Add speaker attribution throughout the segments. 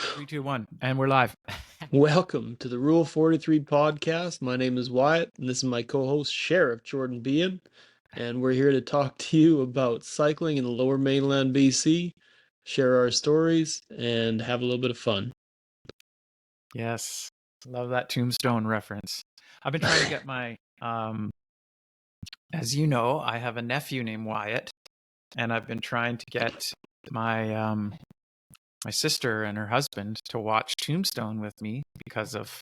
Speaker 1: Three, two, one, and we're live.
Speaker 2: Welcome to the Rule 43 podcast. My name is Wyatt, and this is my co-host, Sheriff Jordan Bean, and we're here to talk to you about cycling in the Lower Mainland BC, share our stories, and have a little bit of fun.
Speaker 1: Yes, love that Tombstone reference. I've been trying to get my, as you know, I have a nephew named Wyatt, and I've been trying to get my my sister and her husband to watch Tombstone with me because of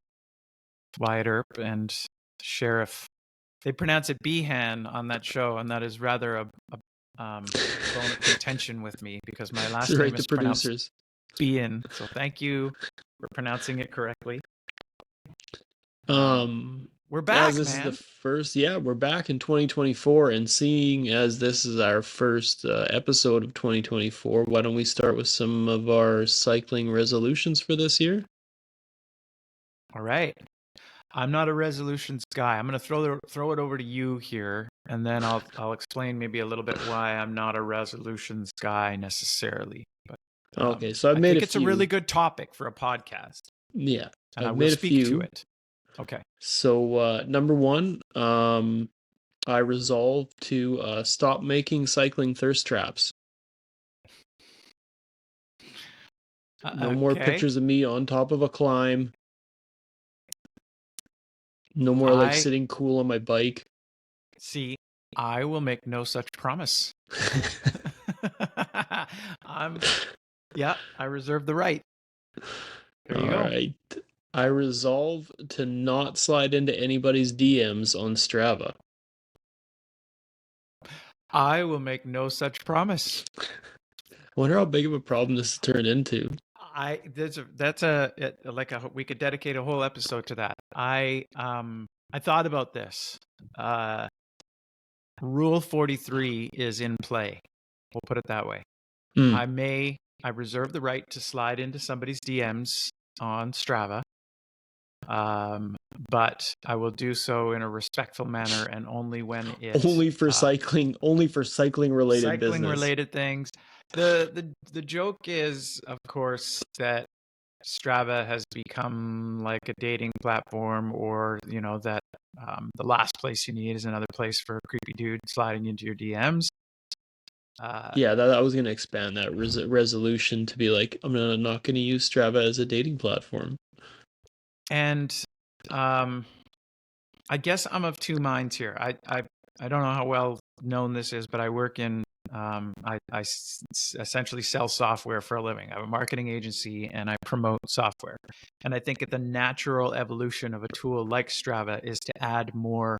Speaker 1: Wyatt Earp and Sheriff. They pronounce it Behan on that show, and that is rather a bone of contention with me because my last name
Speaker 2: Right, the
Speaker 1: is pronounced
Speaker 2: producers.
Speaker 1: Bean. So thank you for pronouncing it correctly. We're
Speaker 2: As
Speaker 1: back,
Speaker 2: this is the
Speaker 1: man.
Speaker 2: first, we're back in 2024, and seeing as this is our first episode of 2024, why don't we start with some of our cycling resolutions for this year?
Speaker 1: All right. I'm not a resolutions guy. I'm going to throw it over to you here, and then I'll explain maybe a little bit why I'm not a resolutions guy necessarily. But
Speaker 2: Okay, so I've
Speaker 1: I
Speaker 2: made a
Speaker 1: think it's a
Speaker 2: few.
Speaker 1: really good topic for a podcast,
Speaker 2: Yeah,
Speaker 1: and I
Speaker 2: I've
Speaker 1: will
Speaker 2: made a
Speaker 1: speak to
Speaker 2: few.
Speaker 1: it. Okay.
Speaker 2: So, number one, I resolved to stop making cycling thirst traps. No more
Speaker 1: Okay.
Speaker 2: pictures of me on top of a climb. No more like
Speaker 1: I
Speaker 2: sitting cool on my bike.
Speaker 1: see. I will make no such promise. I'm. Yeah, I reserve the right. There you
Speaker 2: All
Speaker 1: go.
Speaker 2: right. I resolve to not slide into anybody's DMs on Strava.
Speaker 1: I will make no such promise.
Speaker 2: I wonder how big of a problem this has turned into.
Speaker 1: We could dedicate a whole episode to that. I thought about this. Rule 43 is in play. We'll put it that way.
Speaker 2: Hmm.
Speaker 1: I reserve the right to slide into somebody's DMs on Strava. But I will do so in a respectful manner and only when it
Speaker 2: Only for cycling related
Speaker 1: cycling
Speaker 2: business.
Speaker 1: related things. The joke is, of course, that Strava has become like a dating platform, or that the last place you need is another place for a creepy dude sliding into your DMs.
Speaker 2: Yeah, that I was gonna expand that resolution to be like, not gonna use Strava as a dating platform.
Speaker 1: And I guess I'm of two minds here. I don't know how well known this is, but I work in essentially sell software for a living. I have a marketing agency and I promote software. And I think the natural evolution of a tool like Strava is to add more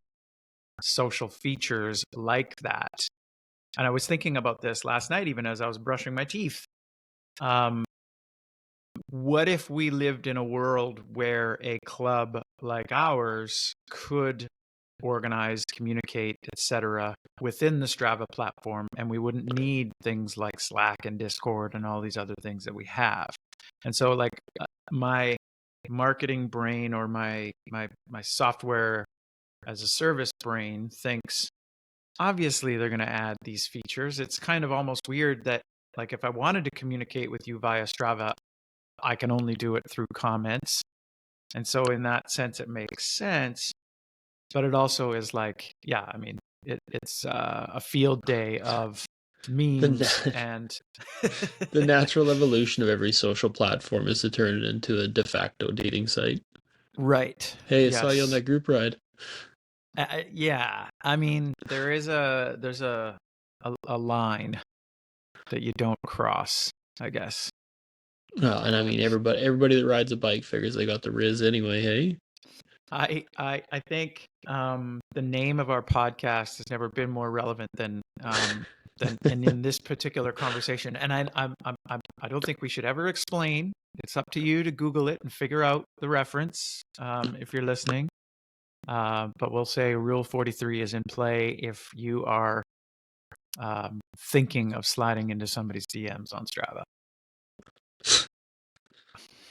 Speaker 1: social features like that. And I was thinking about this last night, even as I was brushing my teeth. What if we lived in a world where a club like ours could organize, communicate, etc., within the Strava platform, and we wouldn't need things like Slack and Discord and all these other things that we have? And so, like, my marketing brain or my software as a service brain thinks, obviously they're going to add these features. It's kind of almost weird that, like, if I wanted to communicate with you via Strava, I can only do it through comments. And so in that sense, it makes sense. But it also is like, yeah, I mean, it's a field day of memes
Speaker 2: The,
Speaker 1: and
Speaker 2: the natural evolution of every social platform is to turn it into a de facto dating site.
Speaker 1: right.
Speaker 2: Hey, I saw you on
Speaker 1: Yes.
Speaker 2: that group ride.
Speaker 1: Yeah. I mean, there's a line that you don't cross, I guess.
Speaker 2: And I mean, everybody that rides a bike figures they got the Riz anyway, hey?
Speaker 1: I think the name of our podcast has never been more relevant than in this particular conversation. And I don't think we should ever explain. It's up to you to Google it and figure out the reference if you're listening. But we'll say Rule 43 is in play if you are thinking of sliding into somebody's DMs on Strava.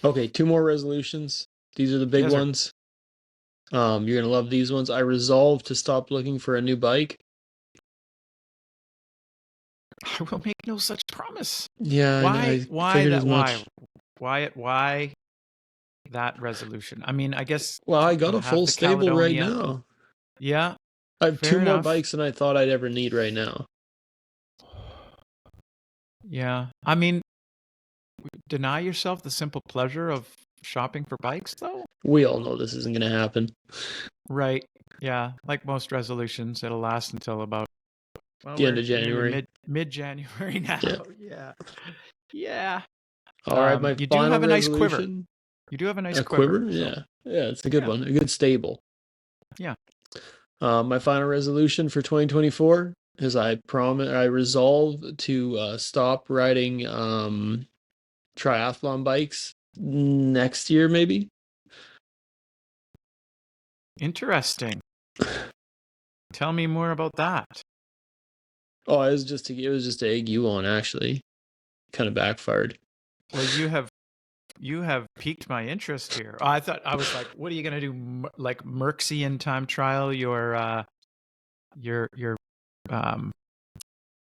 Speaker 2: Okay, two more resolutions. These are the big
Speaker 1: Yes, sir.
Speaker 2: ones. You're gonna love these ones. I resolved to stop looking for a new bike.
Speaker 1: I will make no such promise.
Speaker 2: Yeah, I
Speaker 1: Why?
Speaker 2: figured as
Speaker 1: Why?
Speaker 2: much.
Speaker 1: Wyatt, why that resolution? I mean, I guess
Speaker 2: Well, I got a
Speaker 1: have
Speaker 2: full
Speaker 1: the
Speaker 2: stable right
Speaker 1: Caledonia.
Speaker 2: now.
Speaker 1: Yeah,
Speaker 2: I have
Speaker 1: fair
Speaker 2: two more
Speaker 1: enough.
Speaker 2: bikes than I thought I'd ever need right now.
Speaker 1: Yeah. I mean, deny yourself the simple pleasure of shopping for bikes, though?
Speaker 2: We all know this isn't going to happen.
Speaker 1: Right. Yeah. Like most resolutions, it'll last until about, well,
Speaker 2: The end of
Speaker 1: we're nearly
Speaker 2: January.
Speaker 1: mid January now.
Speaker 2: Yeah.
Speaker 1: Yeah. Yeah.
Speaker 2: All right, my
Speaker 1: You do
Speaker 2: final
Speaker 1: have a nice quiver.
Speaker 2: resolution.
Speaker 1: You do have a nice
Speaker 2: A
Speaker 1: quiver.
Speaker 2: quiver?
Speaker 1: So,
Speaker 2: Yeah. Yeah, it's a good
Speaker 1: yeah.
Speaker 2: one. A good stable.
Speaker 1: Yeah.
Speaker 2: My final resolution for 2024 is I resolve to stop riding triathlon bikes next year, maybe.
Speaker 1: Interesting. Tell me more about that.
Speaker 2: Oh, it was just to egg you on, actually. Kind of backfired.
Speaker 1: Well, you have piqued my interest here. I thought I was like, what are you going to do? Like Merxian time trial your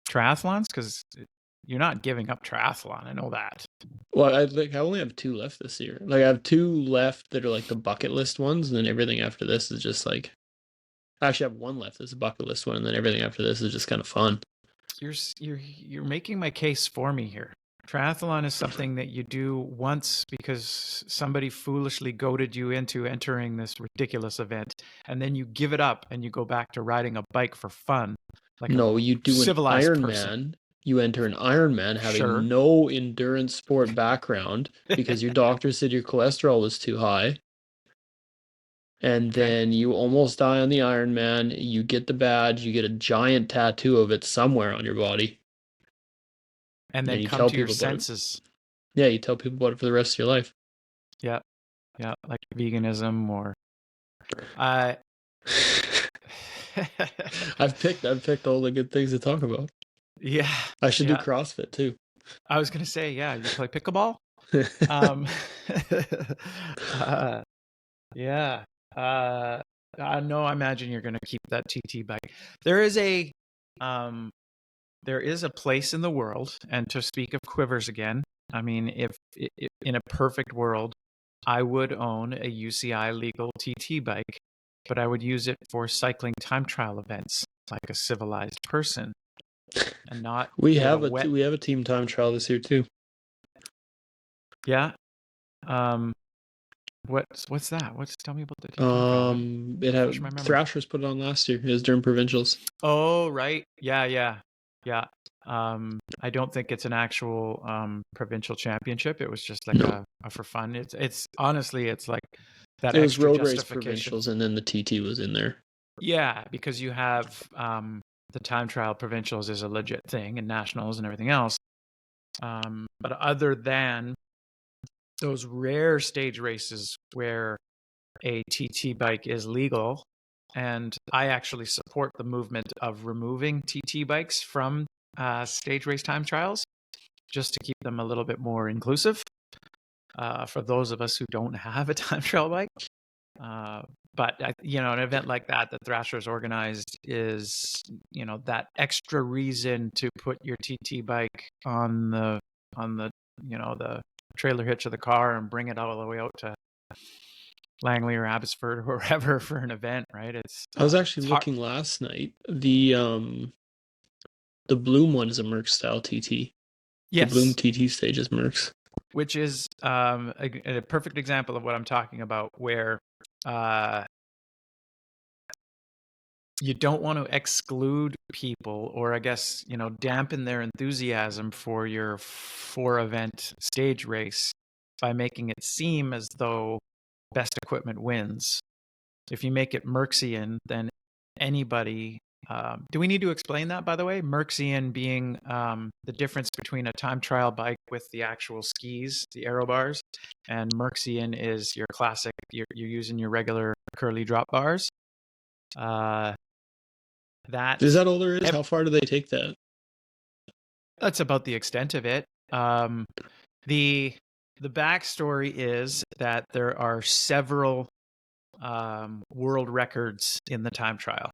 Speaker 1: triathlons? Because you're not giving up triathlon. I know that.
Speaker 2: Well, I only have two left this year. Like I have two left that are like the bucket list ones, and then everything after this is just like. I actually have one left that's a bucket list one, and then everything after this is just kind of fun.
Speaker 1: You're making my case for me here. Triathlon is something that you do once because somebody foolishly goaded you into entering this ridiculous event, and then you give it up and you go back to riding a bike for fun, like a
Speaker 2: No, you do an
Speaker 1: civilized person.
Speaker 2: Ironman. You enter an Ironman
Speaker 1: Sure.
Speaker 2: having no endurance sport background because your doctor said your cholesterol was too high. And
Speaker 1: Okay.
Speaker 2: then you almost die on the Ironman. You get the badge. You get a giant tattoo of it somewhere on your body.
Speaker 1: And
Speaker 2: And
Speaker 1: then
Speaker 2: you
Speaker 1: come
Speaker 2: tell
Speaker 1: to your
Speaker 2: people about it.
Speaker 1: senses.
Speaker 2: Yeah, you tell people about it for the rest of your life.
Speaker 1: Yeah. Yeah. Like veganism or I
Speaker 2: I've picked all the good things to talk about.
Speaker 1: yeah.
Speaker 2: I should do
Speaker 1: Yeah.
Speaker 2: CrossFit too.
Speaker 1: I was gonna say, yeah, you play pickleball? Um uh, yeah. No, I imagine you're gonna keep that TT bike. There is a um there is a place in the world, and to speak of quivers again, I mean, if in a perfect world, I would own a UCI legal TT bike, but I would use it for cycling time trial events like a civilized person and not
Speaker 2: we
Speaker 1: get a
Speaker 2: have
Speaker 1: wet.
Speaker 2: we have a team time trial this year too.
Speaker 1: Yeah. Um, what's that? Tell me about the team trial? Refresh my memory.
Speaker 2: Thrashers put it on last year. It was during provincials.
Speaker 1: Oh, right. Yeah, yeah, yeah. I don't think it's an actual provincial championship. It was just like
Speaker 2: No,
Speaker 1: a for fun. It's honestly, it's like that
Speaker 2: it was
Speaker 1: extra
Speaker 2: road race
Speaker 1: justification.
Speaker 2: provincials, and then the TT was in there.
Speaker 1: Yeah, because you have the time trial provincials is a legit thing, and nationals and everything else. But other than those rare stage races where a TT bike is legal, and I actually support the movement of removing TT bikes from stage race time trials just to keep them a little bit more inclusive for those of us who don't have a time trial bike. But an event like that Thrashers organized is, that extra reason to put your TT bike on the the trailer hitch of the car and bring it all the way out to Langley or Abbotsford or wherever for an event, right?
Speaker 2: I was
Speaker 1: It's
Speaker 2: actually
Speaker 1: hard.
Speaker 2: looking last night. The Bloom one is a Merc style TT. The Bloom
Speaker 1: Yes,
Speaker 2: TT stage is Mercs.
Speaker 1: which is a perfect example of what I'm talking about, where uh, you don't want to exclude people, or I guess dampen their enthusiasm for your event stage race by making it seem as though best equipment wins. If you make it Merxian, then anybody. Do we need to explain that, by the way? Merxian being the difference between a time trial bike with the actual skis, the aero bars, and Merxian is your classic. You're using your regular curly drop bars. Uh,
Speaker 2: Is
Speaker 1: that
Speaker 2: that all there is? How far do they take that?
Speaker 1: That's about the extent of it. The backstory is that there are several world records in the time trial.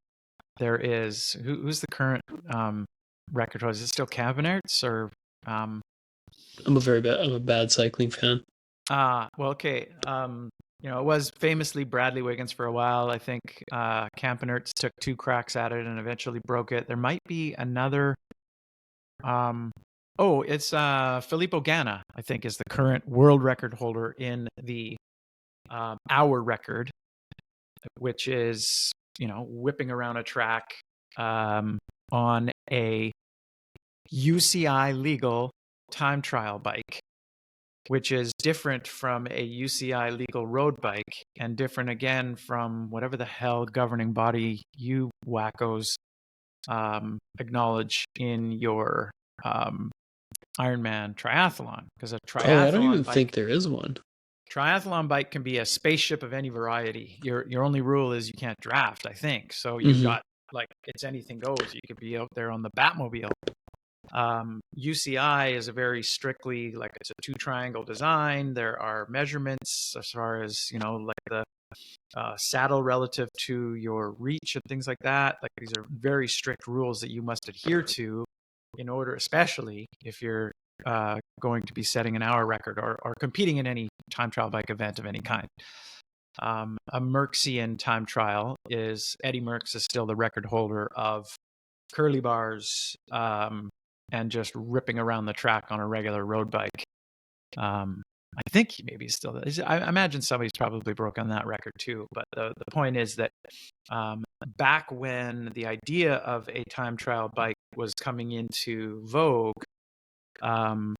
Speaker 1: There is who's the current record holder? Is it still Cabernerts or
Speaker 2: I'm a bad cycling fan.
Speaker 1: Well, okay. It was famously Bradley Wiggins for a while. I think Campenerts took 2 cracks at it and eventually broke it. There might be another. It's Filippo Ganna, I think, is the current world record holder in the hour record, which is, whipping around a track on a UCI legal time trial bike, which is different from a UCI legal road bike and different again from whatever the hell governing body you wackos acknowledge in your Ironman triathlon, because a
Speaker 2: Oh, I don't even think there is one.
Speaker 1: triathlon bike can be a spaceship of any variety. Your only rule is you can't draft, I think. So you've got, like, it's anything goes. You could be out there on the Batmobile. UCI is a very strictly, like, it's a 2 triangle design. There are measurements as far as, like the saddle relative to your reach and things like that. Like, these are very strict rules that you must adhere to in order, especially if you're going to be setting an hour record or competing in any time trial bike event of any kind. A Merxian time trial is Eddie Merckx is still the record holder of curly bars and just ripping around the track on a regular road bike. I think he maybe still. I imagine somebody's probably broken that record too. But the point is that back when the idea of a time trial bike was coming into vogue, Merckx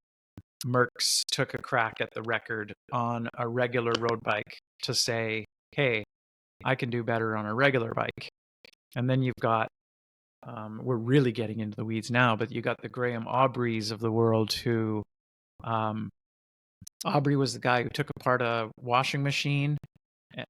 Speaker 1: took a crack at the record on a regular road bike to say, hey, I can do better on a regular bike. And then you've got, we're really getting into the weeds now, but you got the Graham Aubreys of the world who, Aubrey was the guy who took apart a washing machine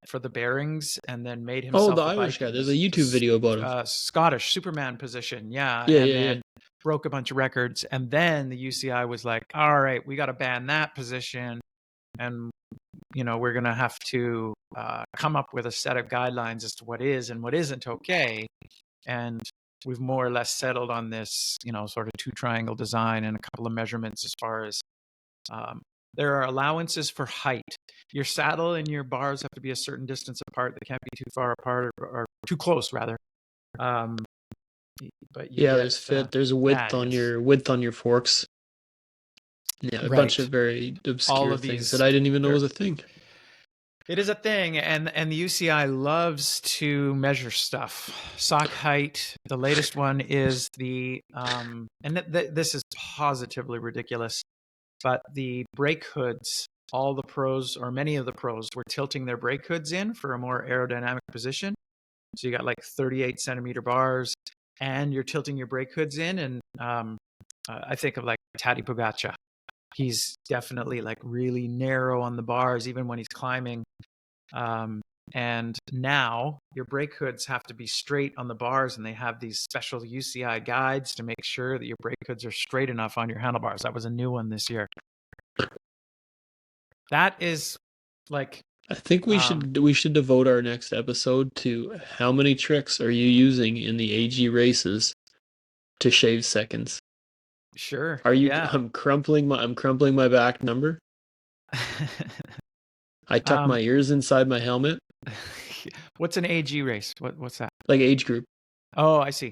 Speaker 1: for the bearings and then made
Speaker 2: Oh, the
Speaker 1: himself a
Speaker 2: Irish
Speaker 1: bike
Speaker 2: guy.
Speaker 1: in
Speaker 2: There's a YouTube video about him.
Speaker 1: Scottish Superman position. Yeah.
Speaker 2: Yeah,
Speaker 1: And
Speaker 2: yeah, yeah.
Speaker 1: then broke a bunch of records. And then the UCI was like, all right, we got to ban that position. And, we're going to have to come up with a set of guidelines as to what is and what isn't okay. And we've more or less settled on this, sort of 2 triangle design and a couple of measurements as far as there are allowances for height. Your saddle and your bars have to be a certain distance apart. They can't be too far apart or too close, rather. But you
Speaker 2: Yeah,
Speaker 1: get
Speaker 2: there's a width on
Speaker 1: it's
Speaker 2: your forks. Yeah, a bunch
Speaker 1: right.
Speaker 2: of very
Speaker 1: All
Speaker 2: obscure
Speaker 1: of
Speaker 2: things
Speaker 1: these.
Speaker 2: that I didn't even know was a thing.
Speaker 1: It is a thing, and the UCI loves to measure stuff. Sock height. The latest one is the this is positively ridiculous, but the brake hoods. All the pros, or many of the pros, were tilting their brake hoods in for a more aerodynamic position. So you got like 38 centimeter bars, and you're tilting your brake hoods in. And I think of like Tadej Pogačar. He's definitely like really narrow on the bars, even when he's climbing. And now your brake hoods have to be straight on the bars, and they have these special UCI guides to make sure that your brake hoods are straight enough on your handlebars. That was a new one this year. That is like,
Speaker 2: I think we should devote our next episode to how many tricks are you using in the AG races to shave seconds.
Speaker 1: sure.
Speaker 2: Are you?
Speaker 1: Yeah.
Speaker 2: I'm crumpling my back number. I tuck my ears inside my helmet.
Speaker 1: What's an AG race? What's that?
Speaker 2: Like age group.
Speaker 1: Oh, I see.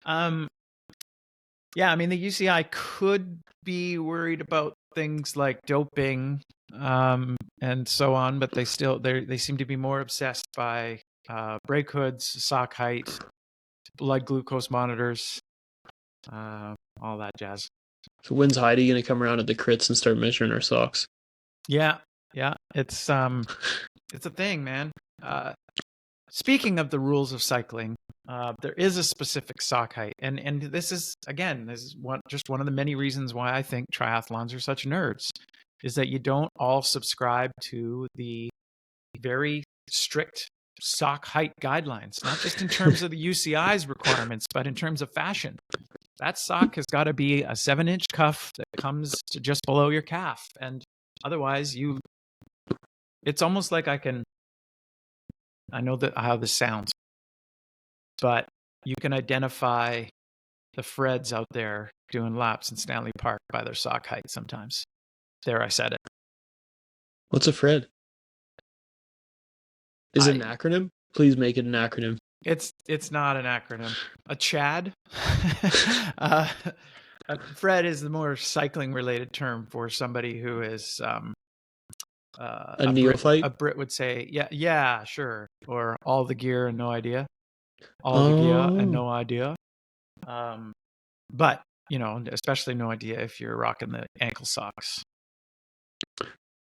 Speaker 1: Yeah, I mean, the UCI could be worried about things like doping and so on, but they seem to be more obsessed by brake hoods, sock height, blood glucose monitors, all that jazz.
Speaker 2: So when's Heidi gonna come around at the crits and start measuring our socks?
Speaker 1: Yeah, it's a thing, man. Speaking of the rules of cycling, there is a specific sock height, and this is just one of the many reasons why I think triathlons are such nerds, is that you don't all subscribe to the very strict sock height guidelines, not just in terms of the UCI's requirements, but in terms of fashion. That sock has got to be a 7-inch cuff that comes to just below your calf, and otherwise it's almost like I know how this sounds, but you can identify the Freds out there doing laps in Stanley Park by their sock height sometimes. There, I said it.
Speaker 2: What's a Fred? Is it an acronym? Please make it an acronym.
Speaker 1: It's not an acronym. A Chad. uh, Fred is the more cycling related term for somebody who is
Speaker 2: A neophyte?
Speaker 1: A Brit would say, yeah, sure, or all the gear and no idea, all the gear and
Speaker 2: Oh,
Speaker 1: no idea. But especially no idea if you're rocking the ankle socks.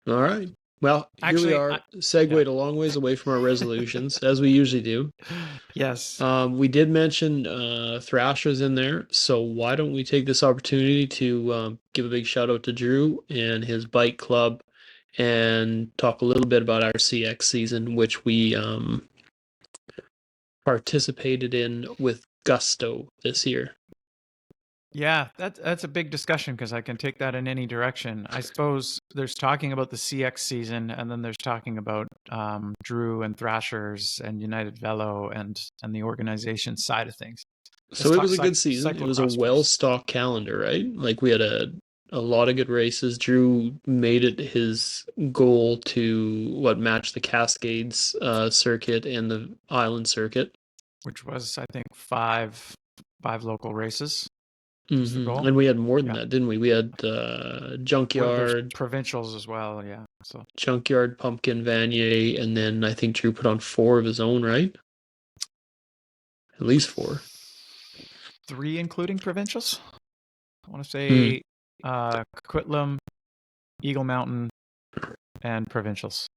Speaker 2: all right. Well, here we
Speaker 1: Actually,
Speaker 2: are, segued a long ways away from our resolutions, as we usually do.
Speaker 1: Yes.
Speaker 2: We did mention Thrashers in there, so why don't we take this opportunity to give a big shout out to Drew and his bike club and talk a little bit about our CX season, which we participated in with gusto this year.
Speaker 1: Yeah, that's a big discussion because I can take that in any direction. I suppose there's talking about the CX season, and then there's talking about Drew and Thrashers and United Velo and the organization side of things.
Speaker 2: So
Speaker 1: Let's
Speaker 2: it
Speaker 1: talk
Speaker 2: was a good season. It was a
Speaker 1: cyclocross first.
Speaker 2: well-stocked calendar, right? Like we had a lot of good races. Drew made it his goal to match the Cascades circuit and the Island circuit.
Speaker 1: Which was, I think, five local races. Was the goal.
Speaker 2: And we had more than that, didn't we? We had
Speaker 1: Well, there's
Speaker 2: Junkyard,
Speaker 1: provincials as well. Yeah. So
Speaker 2: Junkyard, Pumpkin, Vanier, and then I think Drew put on 4 of his own, right? At least 4.
Speaker 1: 3 including provincials. I want to say Coquitlam, Eagle Mountain, and provincials.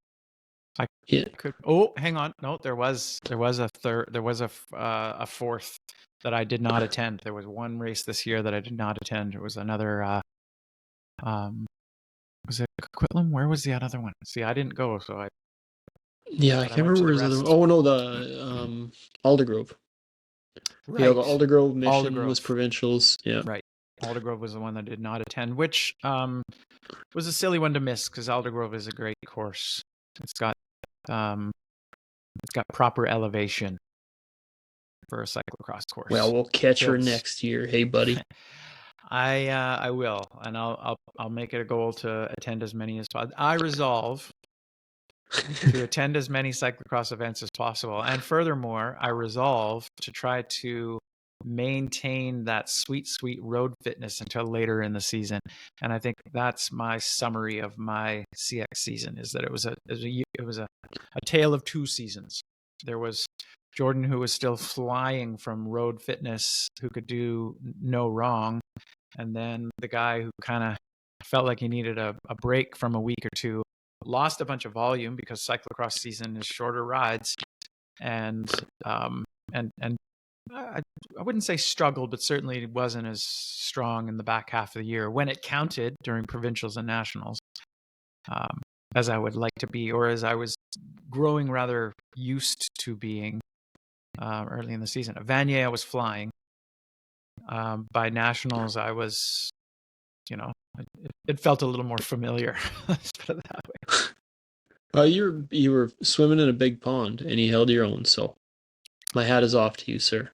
Speaker 1: I could. Oh, hang on. No, there was a third. There was a fourth that I did not attend. There was one race this year that I did not attend. It was another. Was it Coquitlam? Where was the other one? See, I didn't go, so I.
Speaker 2: Yeah, I can't remember where the other. Oh no, the Aldergrove.
Speaker 1: Right.
Speaker 2: Yeah, the Aldergrove mission
Speaker 1: Aldergrove
Speaker 2: was provincials. Yeah.
Speaker 1: Right. Aldergrove was the one that did not attend, which was a silly one to miss because Aldergrove is a great course. It's got proper elevation for a cyclocross course.
Speaker 2: Well, we'll catch her next year. Hey, buddy.
Speaker 1: I will, and I'll make it a goal to attend as many as possible. I resolve to attend as many cyclocross events as possible, and furthermore, I resolve to try to maintain that sweet road fitness until later in the season. And I think that's my summary of my CX season: is that it was a tale of 2 seasons. There was Jordan, who was still flying from road fitness, who could do no wrong, and then the guy who kind of felt like he needed a break from a week or two, lost a bunch of volume because cyclocross season is shorter rides, and I wouldn't say struggled, but certainly wasn't as strong in the back half of the year when it counted during provincials and nationals, as I would like to be, or as I was growing rather used to being early in the season. At Vanier, I was flying. By nationals, I was, it felt a little more familiar. Let's put it that way.
Speaker 2: You were swimming in a big pond and you held your own. So my hat is off to you, sir.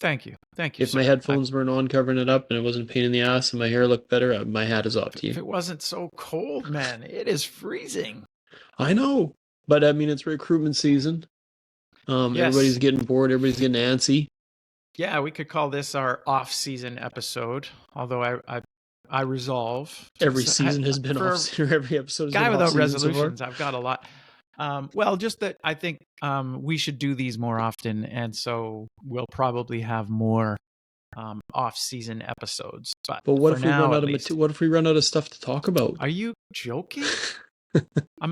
Speaker 1: Thank you.
Speaker 2: If my headphones weren't on covering it up and it wasn't a pain in the ass and my hair looked better, my hat is off to you.
Speaker 1: If it wasn't so cold, man, it is freezing.
Speaker 2: I know, but I mean, it's recruitment season. Yes. Everybody's getting bored. Everybody's getting antsy.
Speaker 1: Yeah, we could call this our off-season episode. Although I resolve.
Speaker 2: Every season has been off. Every episode has been off. Guy without resolutions.
Speaker 1: So I've got a lot. Well, just that I think we should do these more often, and so we'll probably have more off-season episodes. But
Speaker 2: what if we run out of what if we run out of stuff to talk about?
Speaker 1: Are you joking?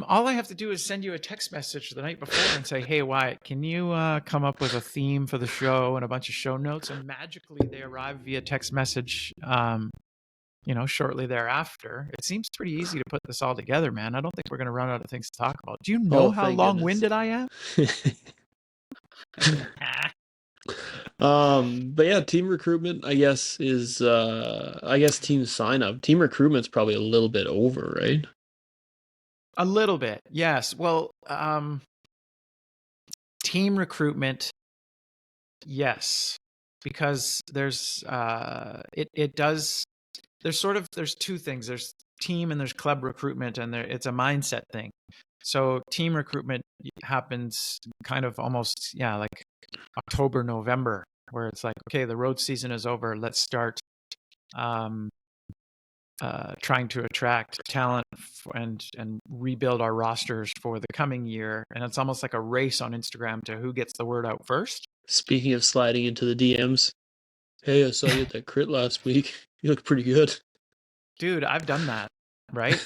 Speaker 1: All I have to do is send you a text message the night before and say, "Hey, Wyatt, can you come up with a theme for the show and a bunch of show notes?" And magically they arrive via text message. Shortly thereafter. It seems pretty easy to put this all together, man. I don't think we're going to run out of things to talk about. Do you know how long-winded I am?
Speaker 2: But yeah, team recruitment, I guess, is team sign up. Team recruitment's probably a little bit over, right?
Speaker 1: A little bit, yes. Well, team recruitment, yes, because there's 2 things. There's team and there's club recruitment, and it's a mindset thing. So team recruitment happens kind of almost, like October, November, where it's like, okay, the road season is over. Let's start trying to attract talent and rebuild our rosters for the coming year. And it's almost like a race on Instagram to who gets the word out first.
Speaker 2: Speaking of sliding into the DMs, hey, I saw you at that crit last week. You look pretty good.
Speaker 1: Dude, I've done that, right?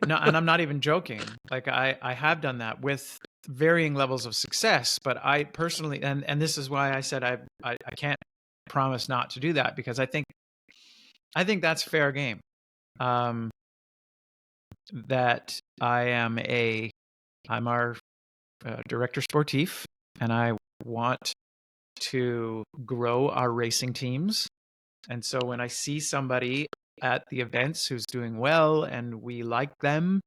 Speaker 1: No, and I'm not even joking. Like I have done that with varying levels of success, but I personally, and this is why I said I can't promise not to do that, because I think that's fair game. That I'm our director sportif, and I want to grow our racing teams. And so when I see somebody at the events who's doing well and we like them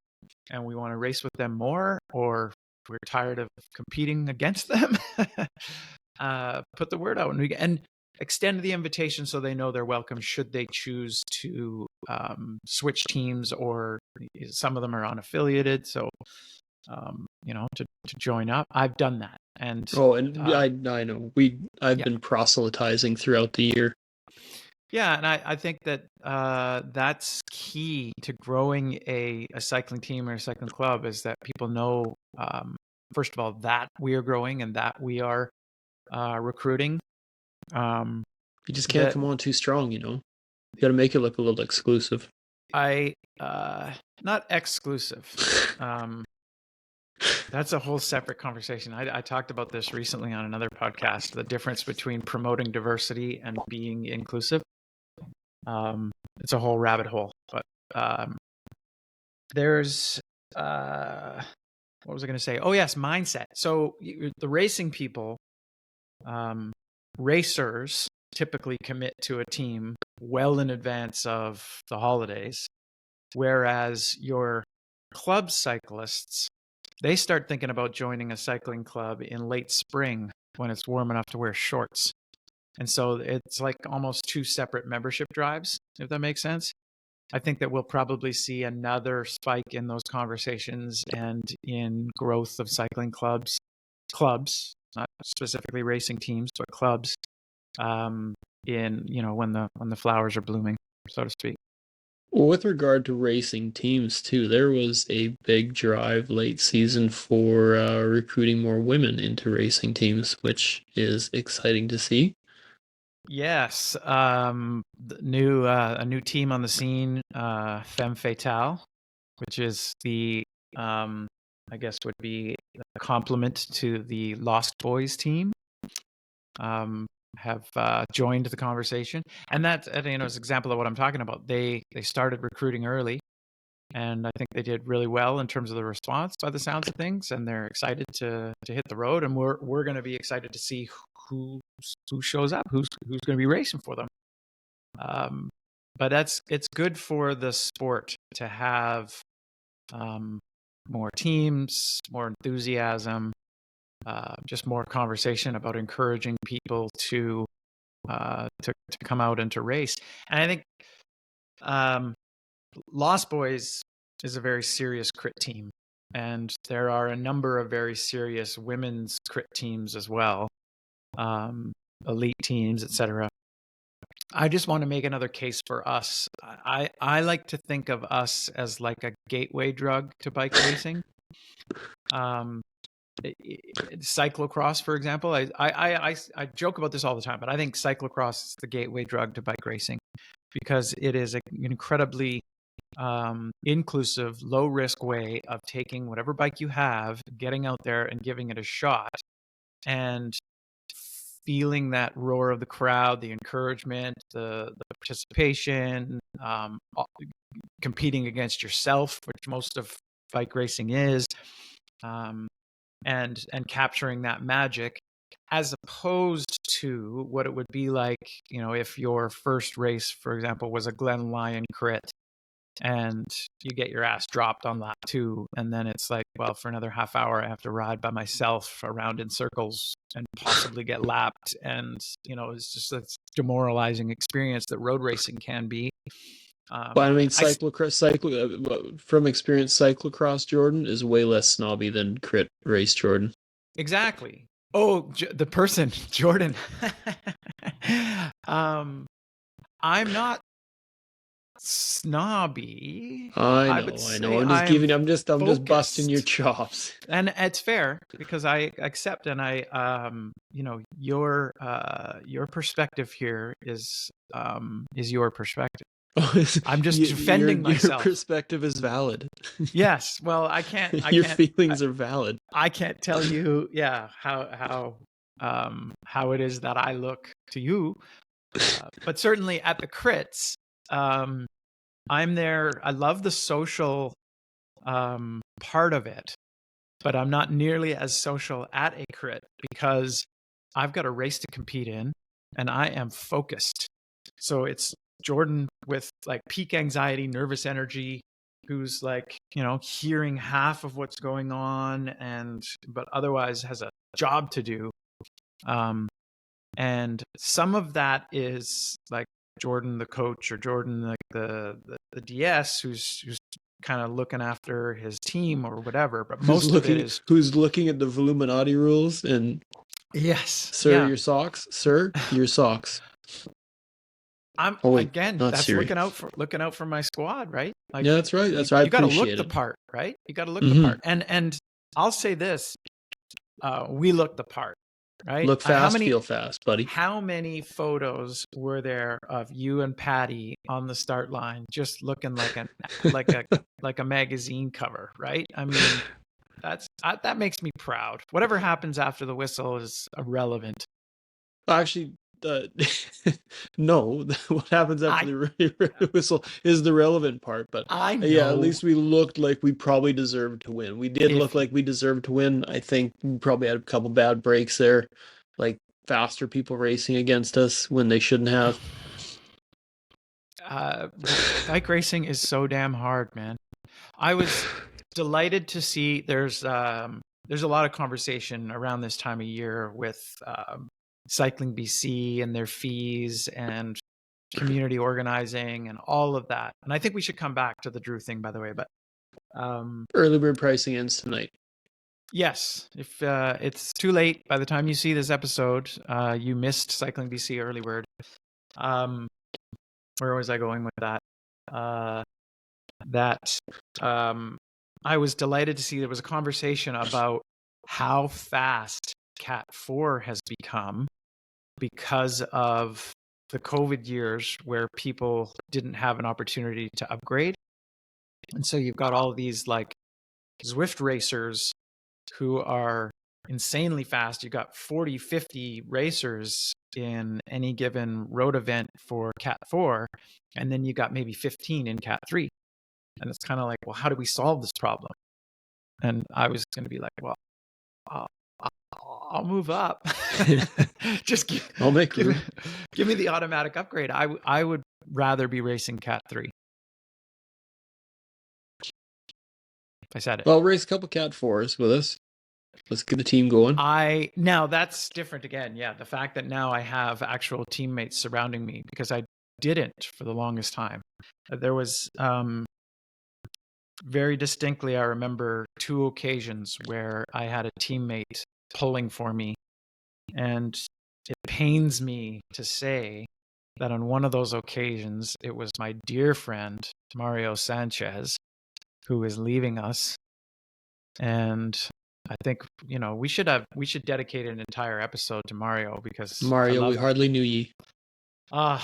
Speaker 1: and we want to race with them more, or we're tired of competing against them, put the word out and extend the invitation so they know they're welcome should they choose to switch teams, or some of them are unaffiliated. So, to join up. I've done that. And
Speaker 2: I know I've been proselytizing throughout the year.
Speaker 1: Yeah, and I think that that's key to growing a cycling team or a cycling club, is that people know, first of all, that we are growing and that we are recruiting.
Speaker 2: You just can't come on too strong, You got to make it look a little exclusive.
Speaker 1: Not exclusive. That's a whole separate conversation. I talked about this recently on another podcast, the difference between promoting diversity and being inclusive. It's a whole rabbit hole, but there's what was I going to say? Oh yes, mindset. So the racing people, racers typically commit to a team well in advance of the holidays, whereas your club cyclists, they start thinking about joining a cycling club in late spring when it's warm enough to wear shorts. And so it's like almost two separate membership drives, if that makes sense. I think that we'll probably see another spike in those conversations and in growth of cycling clubs, not specifically racing teams, but clubs, when the flowers are blooming, so to speak.
Speaker 2: Well, with regard to racing teams too, there was a big drive late season for recruiting more women into racing teams, which is exciting to see.
Speaker 1: Yes, a new team on the scene, Femme Fatale, which is the I guess would be a complement to the Lost Boys team. Have joined the conversation, and that is an example of what I'm talking about. They started recruiting early, and I think they did really well in terms of the response by the sounds of things, and they're excited to hit the road, and we're going to be excited to see who shows up, who's going to be racing for them. But it's good for the sport to have more teams, more enthusiasm, just more conversation about encouraging people to come out and to race. And I think Lost Boys is a very serious crit team, and there are a number of very serious women's crit teams as well, elite teams, etc. I just want to make another case for us. I like to think of us as like a gateway drug to bike racing. Cyclocross, for example, I joke about this all the time, but I think cyclocross is the gateway drug to bike racing, because it is an incredibly inclusive, low risk way of taking whatever bike you have, getting out there and giving it a shot, and feeling that roar of the crowd, the encouragement, the participation, competing against yourself, which most of bike racing is, and capturing that magic, as opposed to what it would be like, if your first race, for example, was a Glen Lyon crit, and you get your ass dropped on lap 2, and then it's like, well, for another half hour I have to ride by myself around in circles and possibly get lapped, and it's just a demoralizing experience that road racing can be.
Speaker 2: But I mean,
Speaker 1: I
Speaker 2: from experience, cyclocross Jordan is way less snobby than crit race Jordan.
Speaker 1: exactly. Oh, the person Jordan. I'm not snobby. I would
Speaker 2: I know.
Speaker 1: say I am
Speaker 2: I'm just busting your
Speaker 1: focused.
Speaker 2: chops.
Speaker 1: And it's fair because I accept and I your perspective here is your perspective. I'm just defending
Speaker 2: Your
Speaker 1: myself.
Speaker 2: perspective is valid.
Speaker 1: Yes. Well,
Speaker 2: Your feelings are valid.
Speaker 1: I can't tell you, yeah, how it is that I look to you, but certainly at the crits, um, I'm there. I love the social part of it, but I'm not nearly as social at a crit because I've got a race to compete in, and I am focused. So it's Jordan with like peak anxiety, nervous energy, who's like, hearing half of what's going on but otherwise has a job to do. Um, and some of that is like Jordan, the coach, or Jordan, like the DS, who's kind of looking after his team or whatever. But most of it is
Speaker 2: who's looking at the Illuminati rules and
Speaker 1: yes,
Speaker 2: sir,
Speaker 1: yeah.
Speaker 2: your socks, sir, your socks.
Speaker 1: I'm
Speaker 2: Oh wait,
Speaker 1: again.
Speaker 2: not
Speaker 1: That's
Speaker 2: Siri.
Speaker 1: looking out for my squad, right? Like
Speaker 2: Yeah, that's right.
Speaker 1: you,
Speaker 2: That's right. I
Speaker 1: you got to look
Speaker 2: appreciate
Speaker 1: the
Speaker 2: it.
Speaker 1: part, right? You got to look the
Speaker 2: Mm-hmm.
Speaker 1: part, and I'll say this: we look the part, right?
Speaker 2: Look fast, feel fast, buddy.
Speaker 1: How many photos were there of you and Patty on the start line, just looking like a magazine cover, right? I mean, that makes me proud. Whatever happens after the whistle is irrelevant.
Speaker 2: Actually, no. What happens after
Speaker 1: I
Speaker 2: the whistle is the relevant part. But
Speaker 1: I
Speaker 2: yeah, at
Speaker 1: know
Speaker 2: least we looked like we probably deserved to win. We did look
Speaker 1: if
Speaker 2: like we deserved to win. I think we probably had a couple bad breaks there, like faster people racing against us when they shouldn't have.
Speaker 1: bike racing is so damn hard, man. I was delighted to see there's a lot of conversation around this time of year with Cycling BC and their fees and community organizing and all of that. And I think we should come back to the Drew thing, by the way. But
Speaker 2: Early bird pricing ends tonight.
Speaker 1: yes, if it's too late by the time you see this episode, you missed Cycling BC early bird. Where was I going with that? That I was delighted to see there was a conversation about how fast Cat 4 has become because of the COVID years where people didn't have an opportunity to upgrade. And so you've got all these like Zwift racers who are insanely fast. You've got 40, 50 racers in any given road event for Cat 4, and then you got maybe 15 in Cat 3. And it's kind of like, well, how do we solve this problem? And I was going to be like, well, I'll move up. Just
Speaker 2: I'll make room.
Speaker 1: Give me the automatic upgrade. I would rather be racing Cat 3. I said it.
Speaker 2: Well, race a couple Cat 4s with us. Let's get the team going.
Speaker 1: Now that's different again. Yeah, the fact that now I have actual teammates surrounding me because I didn't for the longest time. There was very distinctly, I remember 2 occasions where I had a teammate pulling for me, and it pains me to say that on one of those occasions, it was my dear friend Mario Sanchez who is leaving us, and I think we should dedicate an entire episode to Mario because
Speaker 2: Mario, we hardly knew ye.
Speaker 1: I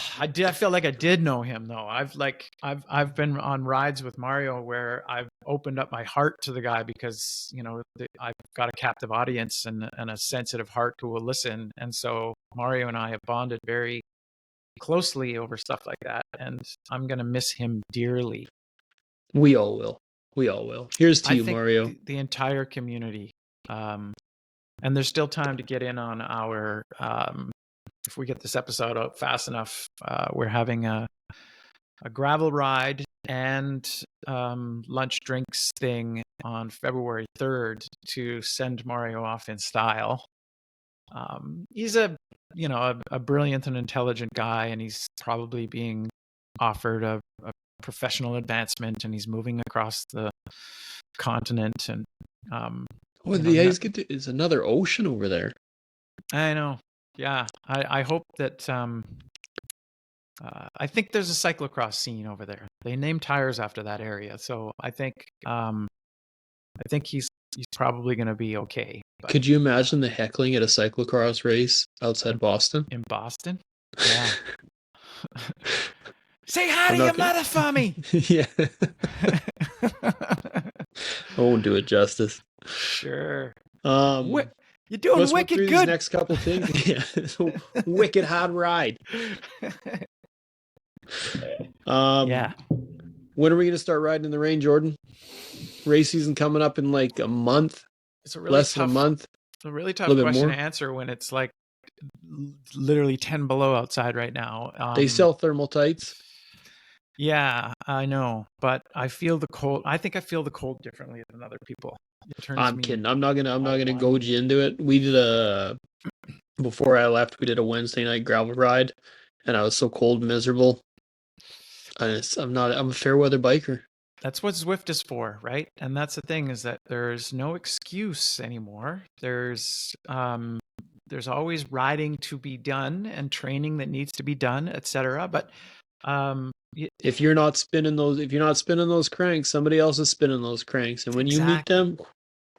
Speaker 1: feel like I did know him though. I've been on rides with Mario where I've opened up my heart to the guy because I've got a captive audience and a sensitive heart who will listen, and so Mario and I have bonded very closely over stuff like that, and I'm gonna miss him dearly.
Speaker 2: We all will. We all will. Here's to you, Mario.
Speaker 1: The entire community, and there's still time to get in on our. If we get this episode out fast enough, we're having a gravel ride and lunch drinks thing on February 3rd to send Mario off in style. He's a brilliant and intelligent guy, and he's probably being offered a professional advancement, and he's moving across the continent, and
Speaker 2: Oh, it's another ocean over there.
Speaker 1: I know. Yeah, I hope that. I think there's a cyclocross scene over there. They name tires after that area, so I think he's probably going to be okay. But,
Speaker 2: could you imagine the heckling at a cyclocross race outside Boston?
Speaker 1: In Boston? Yeah. Say hi
Speaker 2: I'm
Speaker 1: to your
Speaker 2: not gonna-
Speaker 1: mother for me.
Speaker 2: Yeah. I won't do it justice.
Speaker 1: Sure.
Speaker 2: You're
Speaker 1: doing
Speaker 2: let's
Speaker 1: wicked
Speaker 2: through
Speaker 1: good.
Speaker 2: These next couple things. Yeah. So, wicked hard ride.
Speaker 1: Yeah.
Speaker 2: When are we going to start riding in the rain, Jordan? Race season coming up in like a month.
Speaker 1: It's a really
Speaker 2: less than a month.
Speaker 1: It's a really tough
Speaker 2: little bit
Speaker 1: question
Speaker 2: more.
Speaker 1: to answer when it's like literally 10 below outside right now.
Speaker 2: They sell thermal tights.
Speaker 1: Yeah, I know, but I feel the cold. I think I feel the cold differently than other people.
Speaker 2: I'm kidding. I'm not gonna goad you into it. We did before I left, we did a Wednesday night gravel ride, and I was so cold and miserable. I'm a fair weather biker.
Speaker 1: That's what Zwift is for, right? And that's the thing, is that there's no excuse anymore. There's always riding to be done and training that needs to be done, etc. But
Speaker 2: if you're not spinning those cranks, somebody else is spinning those cranks, and when you meet them,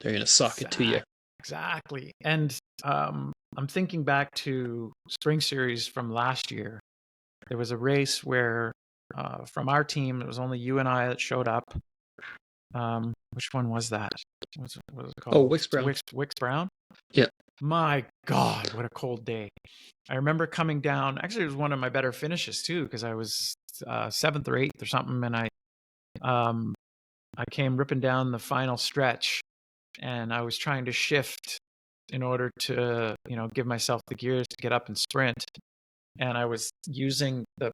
Speaker 2: they're gonna suck it to you.
Speaker 1: Exactly. And I'm thinking back to Spring Series from last year. There was a race where from our team, it was only you and I that showed up. Which one was that? What was it called?
Speaker 2: Oh, Wicks Brown.
Speaker 1: Wicks Brown?
Speaker 2: Yeah.
Speaker 1: My God, what a cold day. I remember coming down. Actually, it was one of my better finishes too, because I was 7th or 8th or something, and I came ripping down the final stretch, and I was trying to shift in order to, give myself the gears to get up and sprint. And I was using the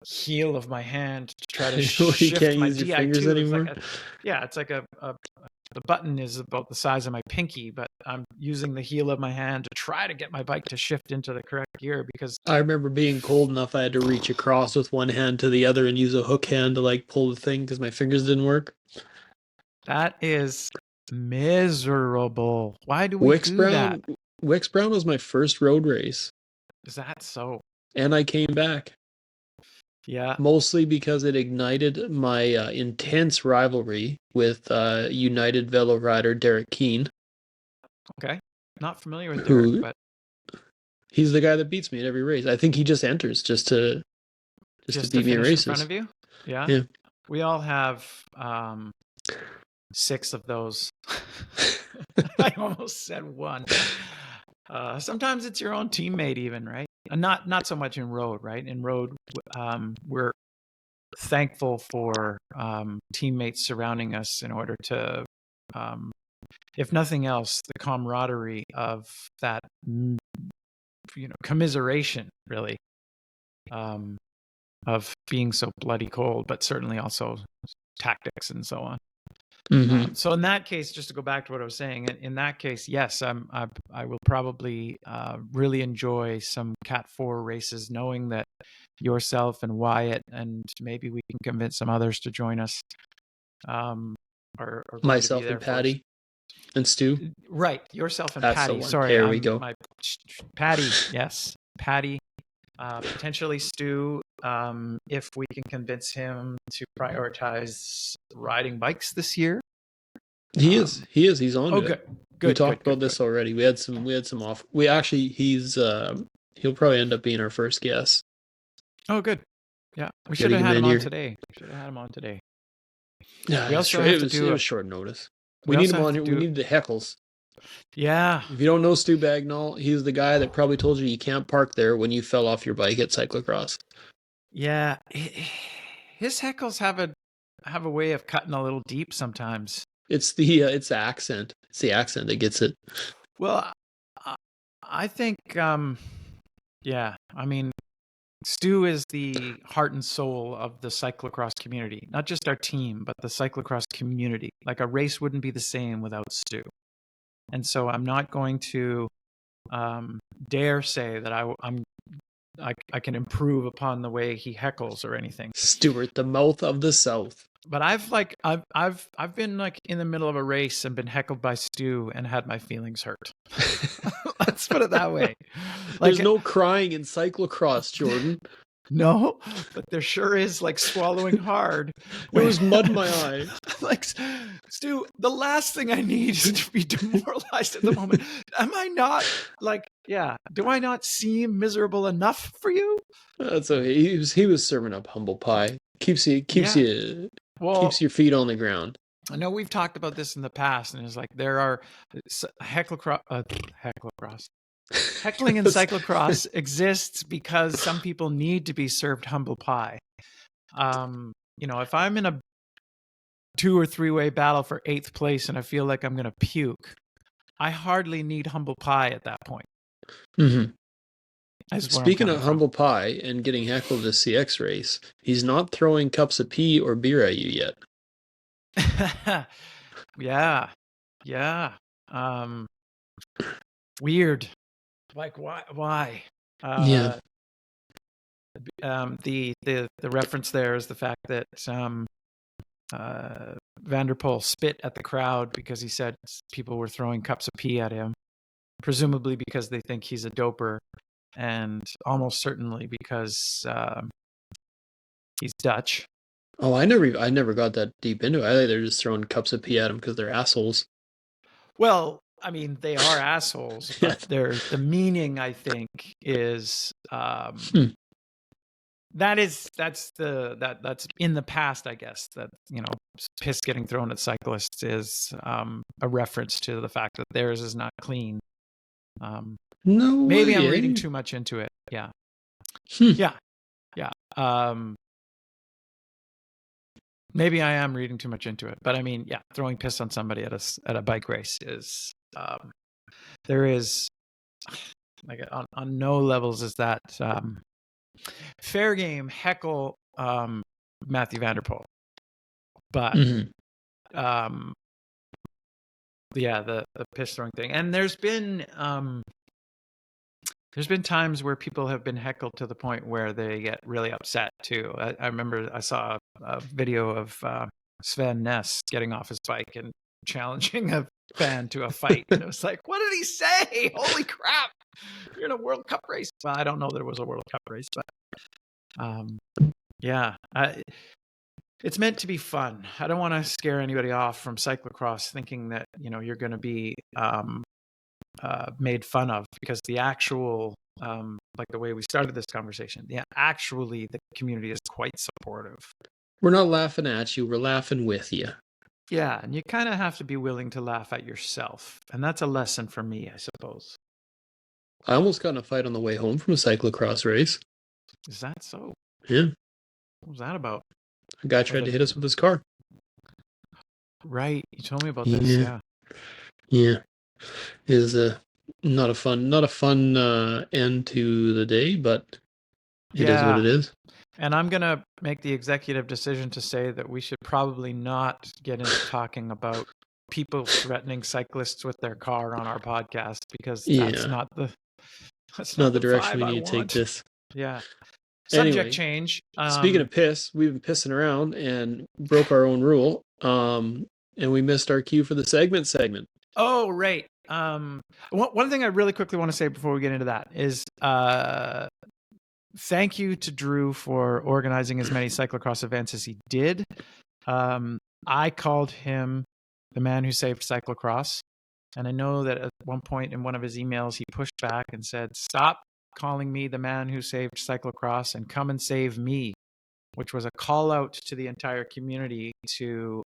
Speaker 1: heel of my hand to try to shift
Speaker 2: you can't
Speaker 1: my
Speaker 2: use your
Speaker 1: DI2
Speaker 2: fingers anymore.
Speaker 1: It's like the button is about the size of my pinky, but I'm using the heel of my hand to try to get my bike to shift into the correct gear, because
Speaker 2: I remember being cold enough I had to reach across with one hand to the other and use a hook hand to like pull the thing because my fingers didn't work.
Speaker 1: That is miserable. Why do we do that?
Speaker 2: Wicks Brown was my first road race.
Speaker 1: Is that so?
Speaker 2: And I came back.
Speaker 1: Yeah.
Speaker 2: Mostly because it ignited my intense rivalry with United Velo rider Derek Keane.
Speaker 1: Okay. Not familiar with Derek, but
Speaker 2: he's the guy that beats me at every race. I think he just enters just to beat me in races.
Speaker 1: In front of you? Yeah.
Speaker 2: Yeah.
Speaker 1: We all have 6 of those. I almost said 1. Sometimes it's your own teammate even, right? Not so much in road, right? In road, we're thankful for teammates surrounding us in order to, if nothing else, the camaraderie of that, commiseration, really, of being so bloody cold, but certainly also tactics and so on.
Speaker 2: Mm-hmm.
Speaker 1: So in that case, just to go back to what I was saying, in that case, yes, I will probably really enjoy some Cat 4 races, knowing that yourself and Wyatt, and maybe we can convince some others to join us. Or
Speaker 2: myself and Patty and Stu.
Speaker 1: Right, yourself and
Speaker 2: That's
Speaker 1: Patty.
Speaker 2: The one.
Speaker 1: Sorry,
Speaker 2: there we go.
Speaker 1: Patty, yes, Patty. Potentially Stu, if we can convince him to prioritize riding bikes this year.
Speaker 2: He is. He's on.
Speaker 1: Oh, good.
Speaker 2: We talked about this already. We had some off. He'll probably end up being our first guest.
Speaker 1: Oh, good. Yeah, we should have had him on today.
Speaker 2: Yeah,
Speaker 1: we also have to do
Speaker 2: it was short notice. We need him on here. We need the heckles.
Speaker 1: Yeah.
Speaker 2: If you don't know Stu Bagnall, he's the guy that probably told you can't park there when you fell off your bike at cyclocross.
Speaker 1: Yeah, his heckles have a way of cutting a little deep sometimes.
Speaker 2: It's the accent. It's the accent that gets it.
Speaker 1: Well, I think, yeah. I mean, Stu is the heart and soul of the cyclocross community, not just our team, but the cyclocross community. Like, a race wouldn't be the same without Stu. And so I'm not going to dare say that I'm I can improve upon the way he heckles or anything.
Speaker 2: Stuart, the mouth of the South.
Speaker 1: But I've been like in the middle of a race and been heckled by Stu and had my feelings hurt. Let's put it that way.
Speaker 2: There's
Speaker 1: Like
Speaker 2: no crying in cyclocross, Jordan.
Speaker 1: no, but there sure is like swallowing hard.
Speaker 2: There was mud in my eye.
Speaker 1: Like, Stu, the last thing I need is to be demoralized at the moment. Am I not like, yeah, do I not seem miserable enough for you?
Speaker 2: That's okay. He was serving up humble pie. Keeps you
Speaker 1: Well,
Speaker 2: keeps your feet on the ground.
Speaker 1: I know we've talked about this in the past, and it's like there are heckling and cyclocross exists because some people need to be served humble pie. If I'm in a 2 or 3 way battle for 8th place and I feel like I'm going to puke, I hardly need humble pie at that point.
Speaker 2: Mm-hmm.
Speaker 1: Speaking
Speaker 2: of humble pie and getting heckled at a CX race, he's not throwing cups of pee or beer at you yet.
Speaker 1: Yeah. Weird. Like why?
Speaker 2: Yeah.
Speaker 1: The reference there is the fact that Vanderpool spit at the crowd because he said people were throwing cups of pee at him, presumably because they think he's a doper, and almost certainly because he's Dutch.
Speaker 2: Oh, I never got that deep into it. I think they're just throwing cups of pee at him because they're assholes.
Speaker 1: Well, I mean, they are assholes, but the meaning, I think, is that's in the past, I guess, that piss getting thrown at cyclists is a reference to the fact that theirs is not clean.
Speaker 2: No
Speaker 1: maybe
Speaker 2: way.
Speaker 1: I'm reading too much into it. Yeah. Maybe I am reading too much into it, but I mean, yeah, throwing piss on somebody at a bike race is there is like on no levels is that fair game heckle Matthew Vanderpool, but the piss throwing thing, and there's been times where people have been heckled to the point where they get really upset too. I remember I saw a video of Sven Ness getting off his bike and challenging a fan to a fight, and it was like, what did he say? Holy crap! You're in a World Cup race. Well, I don't know there was a World Cup race, but it's meant to be fun. I don't want to scare anybody off from cyclocross thinking that you're going to be made fun of, because the actual like the way we started this conversation, actually the community is quite supportive.
Speaker 2: We're not laughing at you, we're laughing with you.
Speaker 1: Yeah, and you kind of have to be willing to laugh at yourself, and that's a lesson for me, I suppose.
Speaker 2: I almost got in a fight on the way home from a cyclocross race.
Speaker 1: Is that so?
Speaker 2: Yeah.
Speaker 1: What was that about?
Speaker 2: A guy tried to hit us with his car.
Speaker 1: Right, you told me about this.
Speaker 2: Yeah. Is not a fun end to the day, but it is what it is.
Speaker 1: And I'm going to make the executive decision to say that we should probably not get into talking about people threatening cyclists with their car on our podcast, because that's not the
Speaker 2: direction we need to take this.
Speaker 1: Yeah. Subject
Speaker 2: anyway,
Speaker 1: change.
Speaker 2: Speaking of piss, we've been pissing around and broke our own rule. And we missed our cue for the segment.
Speaker 1: Oh, right. One thing I really quickly want to say before we get into that is thank you to Drew for organizing as many cyclocross events as he did. I called him the man who saved cyclocross. And I know that at one point in one of his emails, he pushed back and said, stop calling me the man who saved cyclocross and come and save me, which was a call out to the entire community to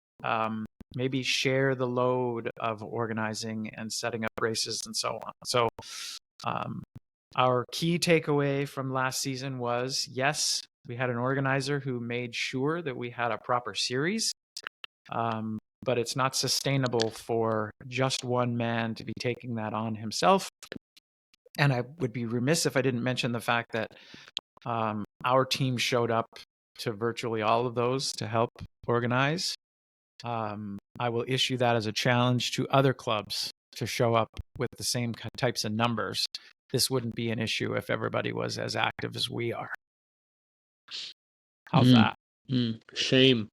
Speaker 1: maybe share the load of organizing and setting up races and so on. So our key takeaway from last season was, yes, we had an organizer who made sure that we had a proper series, but it's not sustainable for just one man to be taking that on himself. And I would be remiss if I didn't mention the fact that our team showed up to virtually all of those to help organize. I will issue that as a challenge to other clubs to show up with the same types of numbers. this wouldn't be an issue if everybody was as active as we are. How's that?
Speaker 2: Shame.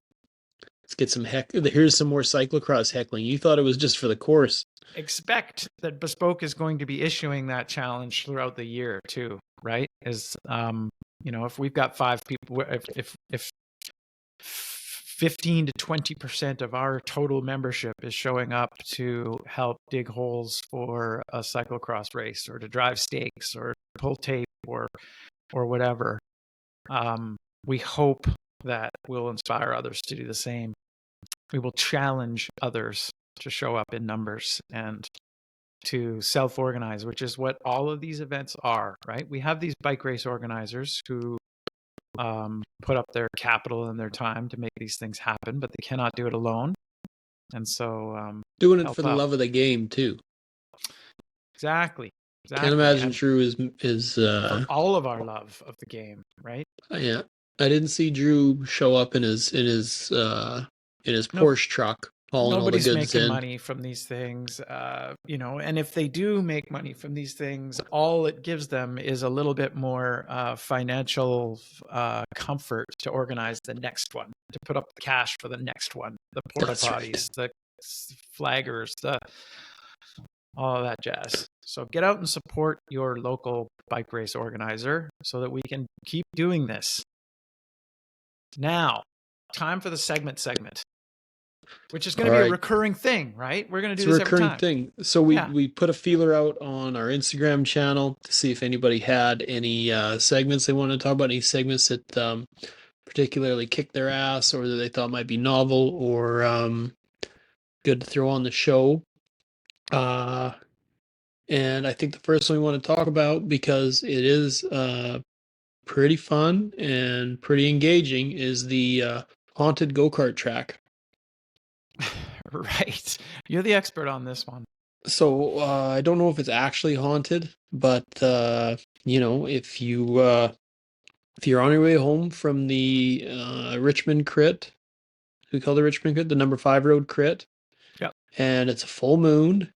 Speaker 2: Let's get some here's some more cyclocross heckling. You thought it was just for the course.
Speaker 1: Expect that Bespoke is going to be issuing that challenge throughout the year too, right? If we've got 5 people, if 15 to 20% of our total membership is showing up to help dig holes for a cyclocross race, or to drive stakes, or pull tape, or whatever, we hope that will inspire others to do the same. We will challenge others to show up in numbers and to self-organize, which is what all of these events are, right? We have these bike race organizers who put up their capital and their time to make these things happen, but they cannot do it alone. And so
Speaker 2: doing it for the love of the game too.
Speaker 1: Exactly.
Speaker 2: Can't imagine Drew is
Speaker 1: for all of our love of the game, right?
Speaker 2: Yeah. I didn't see Drew show up in his Porsche truck.
Speaker 1: Nobody's making money from these things, and if they do make money from these things, all it gives them is a little bit more financial comfort to organize the next one, to put up the cash for the next one, the porta potties, the flaggers, all of that jazz. So get out and support your local bike race organizer so that we can keep doing this. Now, time for the segment. Which is going to be a recurring thing, right? We're going to do this every time. It's a recurring
Speaker 2: thing. So we put a feeler out on our Instagram channel to see if anybody had any segments they wanted to talk about, any segments that particularly kicked their ass or that they thought might be novel or good to throw on the show. And I think the first one we want to talk about, because it is pretty fun and pretty engaging, is the haunted go-kart track.
Speaker 1: Right. You're the expert on this one.
Speaker 2: So I don't know if it's actually haunted, but if you're on your way home from the Richmond crit, we call the Richmond crit, the number 5 road crit.
Speaker 1: Yep.
Speaker 2: And it's a full moon,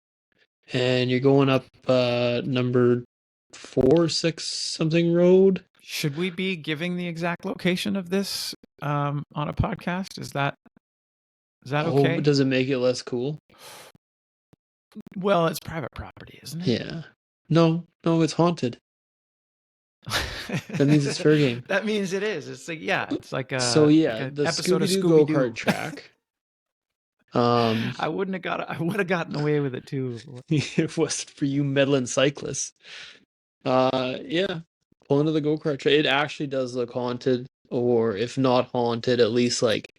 Speaker 2: and you're going up number 4, 6 something road.
Speaker 1: Should we be giving the exact location of this on a podcast? Is that okay?
Speaker 2: Does it make it less cool?
Speaker 1: Well, it's private property, isn't it?
Speaker 2: Yeah. No, it's haunted. That means it's fair game.
Speaker 1: That means it is. It's like, it's like a
Speaker 2: the
Speaker 1: episode of
Speaker 2: Scooby-Doo go-kart track.
Speaker 1: I would have gotten away with it too.
Speaker 2: If it wasn't for you meddling cyclists. Pulling to the go-kart track. It actually does look haunted, or if not haunted, at least like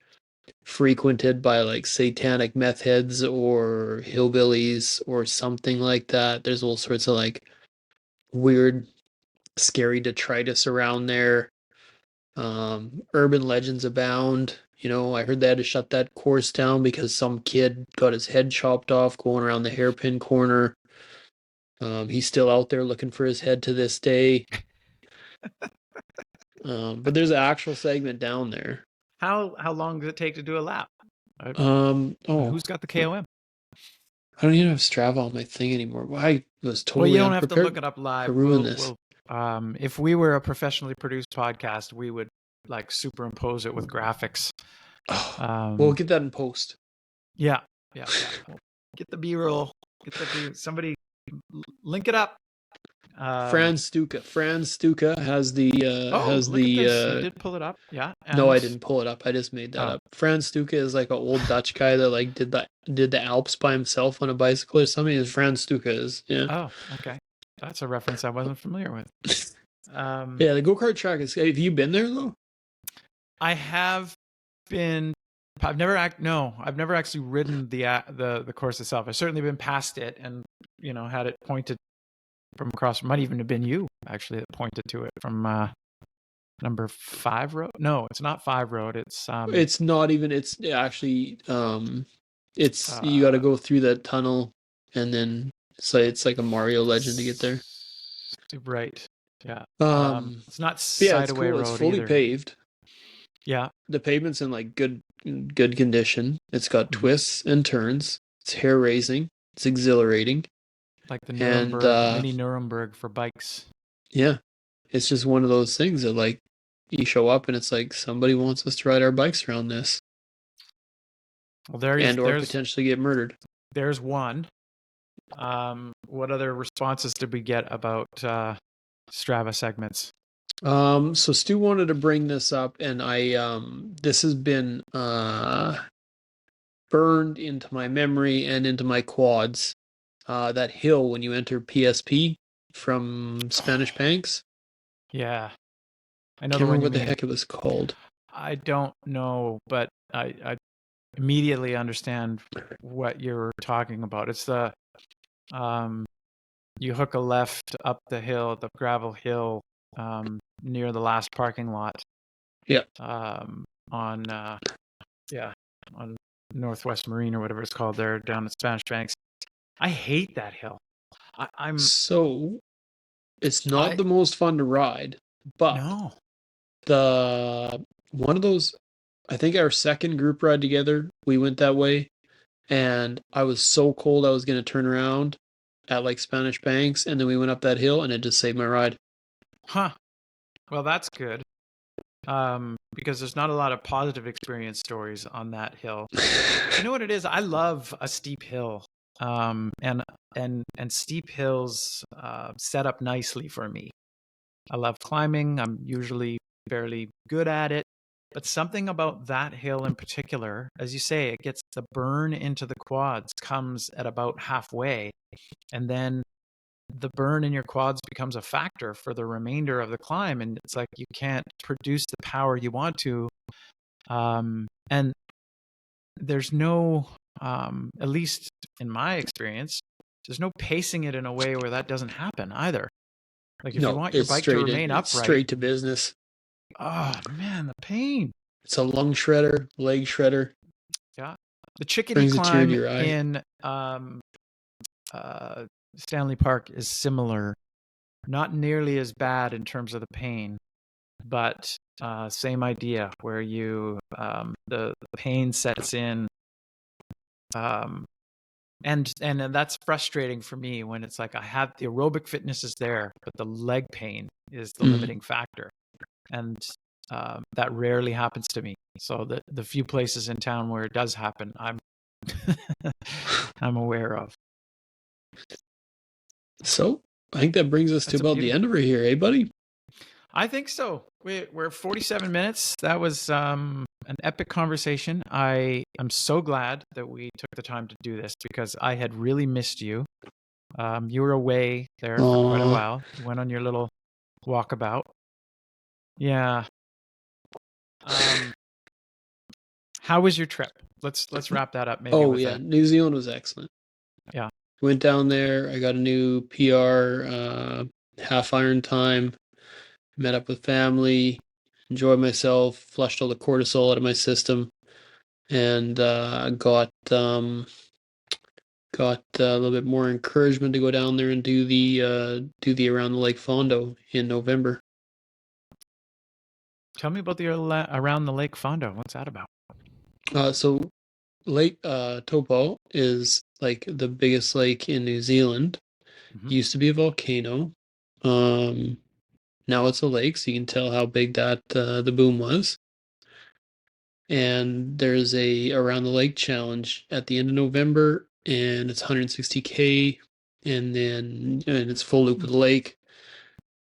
Speaker 2: frequented by like satanic meth heads or hillbillies or something like that. There's all sorts of like weird, scary detritus around there. Urban legends abound. I heard they had to shut that course down because some kid got his head chopped off going around the hairpin corner. He's still out there looking for his head to this day. But there's an actual segment down there.
Speaker 1: How long does it take to do a lap?
Speaker 2: Who's
Speaker 1: got the KOM?
Speaker 2: I don't even have Strava on my thing anymore. I was totally
Speaker 1: you don't have to look it up live.
Speaker 2: Ruin this.
Speaker 1: If we were a professionally produced podcast, we would like superimpose it with graphics.
Speaker 2: We'll get that in post.
Speaker 1: Yeah. We'll get the B-roll. Somebody link it up.
Speaker 2: Franz Stuka has the
Speaker 1: you did pull it up. Yeah.
Speaker 2: No, I didn't pull it up. I just made that up. Franz Stuka is like an old Dutch guy that like did the Alps by himself on a bicycle or something. As Franz Stuka is. Yeah.
Speaker 1: Oh, okay. That's a reference I wasn't familiar with.
Speaker 2: The go-kart track is. Have you been there though?
Speaker 1: I have been. I've never actually ridden the course itself. I've certainly been past it and had it pointed from across. Might even have been you actually that pointed to it from number 5 road. No, it's not 5 road. It's
Speaker 2: not even. It's actually it's you got to go through that tunnel and then it's like a Mario legend to get there.
Speaker 1: Right. Yeah. It's not
Speaker 2: Sideaway Road. It's fully paved.
Speaker 1: Yeah.
Speaker 2: The pavement's in like good condition. It's got twists and turns. It's hair raising. It's exhilarating.
Speaker 1: Like the
Speaker 2: And
Speaker 1: Nuremberg, mini Nuremberg for bikes.
Speaker 2: yeah, it's just one of those things that like you show up and it's like somebody wants us to ride our bikes around this
Speaker 1: Well,
Speaker 2: and or potentially get murdered.
Speaker 1: there's one. What other responses did we get about Strava segments?
Speaker 2: So Stu wanted to bring this up, and this has been burned into my memory and into my quads. That hill when you enter PSP from Spanish Banks.
Speaker 1: Yeah, I know
Speaker 2: Can't
Speaker 1: the one
Speaker 2: remember
Speaker 1: you
Speaker 2: what the
Speaker 1: mean.
Speaker 2: heck it was called.
Speaker 1: I don't know, but I immediately understand what you're talking about. It's the um, you hook a left up the hill, the gravel hill, near the last parking lot.
Speaker 2: Yeah.
Speaker 1: On yeah, on Northwest Marine or whatever it's called there down at Spanish Banks. I hate that hill. I'm
Speaker 2: So it's not
Speaker 1: I
Speaker 2: the most fun to ride, but
Speaker 1: no.
Speaker 2: the one of those, I think our second group ride together, we went that way, and I was so cold I was going to turn around at like Spanish Banks, and then we went up that hill, and it just saved my ride.
Speaker 1: Huh. Well, that's good. Because there's not a lot of positive experience stories on that hill. You know what it is? I love a steep hill. And steep hills set up nicely for me. I love climbing. I'm usually fairly good at it. But something about that hill in particular, as you say, it gets the burn into the quads comes at about halfway. And then the burn in your quads becomes a factor for the remainder of the climb. And it's like you can't produce the power you want to. And there's no, at least in my experience, there's no pacing it in a way where that doesn't happen either. Like if you
Speaker 2: No,
Speaker 1: want your bike to remain
Speaker 2: it's
Speaker 1: upright,
Speaker 2: straight to business.
Speaker 1: oh man, the pain.
Speaker 2: It's a lung shredder, leg shredder,
Speaker 1: Yeah. The chickadee
Speaker 2: brings a tear to
Speaker 1: climb
Speaker 2: your eye.
Speaker 1: in uh, Stanley Park is similar, not nearly as bad in terms of the pain, but same idea where you the pain sets in, and that's frustrating for me when it's like I have the aerobic fitness is there, but the leg pain is the limiting factor, and that rarely happens to me. So the few places in town where it does happen, I'm I'm aware of.
Speaker 2: So I think that brings us to
Speaker 1: That's a
Speaker 2: about
Speaker 1: beauty.
Speaker 2: the end of it here, eh, buddy?
Speaker 1: I think so. We're 47 minutes. That was an epic conversation. I am so glad that we took the time to do this because I had really missed you. You were away there for quite a while. You went on your little walkabout. Yeah. How was your trip? Let's wrap that up maybe with a
Speaker 2: New Zealand was excellent.
Speaker 1: yeah.
Speaker 2: Went down there. I got a new PR, half iron time. Met up with family, enjoyed myself, flushed all the cortisol out of my system, and got a little bit more encouragement to go down there and do the around the Lake Fondo in November.
Speaker 1: Tell me about the around the Lake Fondo. What's that about?
Speaker 2: So Lake Taupo is like the biggest lake in New Zealand.
Speaker 1: Mm-hmm.
Speaker 2: Used to be a volcano. Now it's a lake, so you can tell how big that the boom was. And there's a around the lake challenge at the end of November, and it's 160K, and it's full loop of the lake.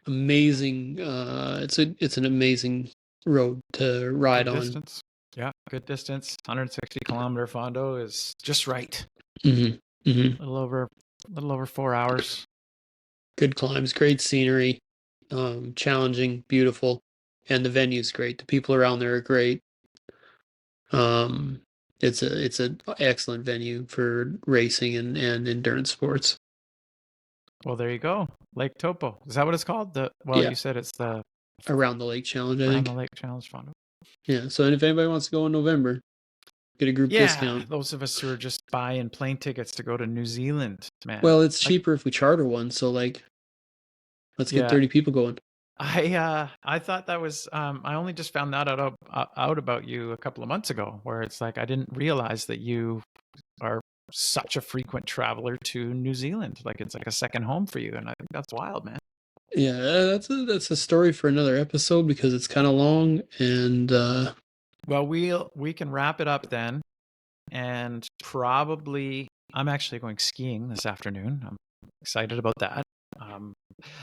Speaker 2: Amazing. It's an amazing road to ride
Speaker 1: Good
Speaker 2: on.
Speaker 1: distance. Yeah, good distance. 160-kilometer Fondo is just right.
Speaker 2: Mm-hmm. Mm-hmm.
Speaker 1: A little over 4 hours.
Speaker 2: Good climbs, great scenery, challenging, beautiful, and the venue's great. The people around there are great. It's an excellent venue for racing and endurance sports.
Speaker 1: Well, there you go. Lake Taupo. Is that what it's called?
Speaker 2: Yeah.
Speaker 1: You said it's the
Speaker 2: Around the Lake Challenge, I
Speaker 1: Around
Speaker 2: think.
Speaker 1: the Lake Challenge Fondo.
Speaker 2: Yeah. So, and if anybody wants to go in November, get a group discount.
Speaker 1: Those of us who are just buying plane tickets to go to New Zealand, man.
Speaker 2: Well, it's cheaper if we charter one. So, like, let's get 30 people going.
Speaker 1: I thought that was I only just found that out about you a couple of months ago, where it's like I didn't realize that you are such a frequent traveler to New Zealand. Like it's like a second home for you, and I think that's wild, man.
Speaker 2: Yeah, that's a story for another episode because it's kind of long and
Speaker 1: Well, we can wrap it up then, and probably I'm actually going skiing this afternoon. I'm excited about that. Um,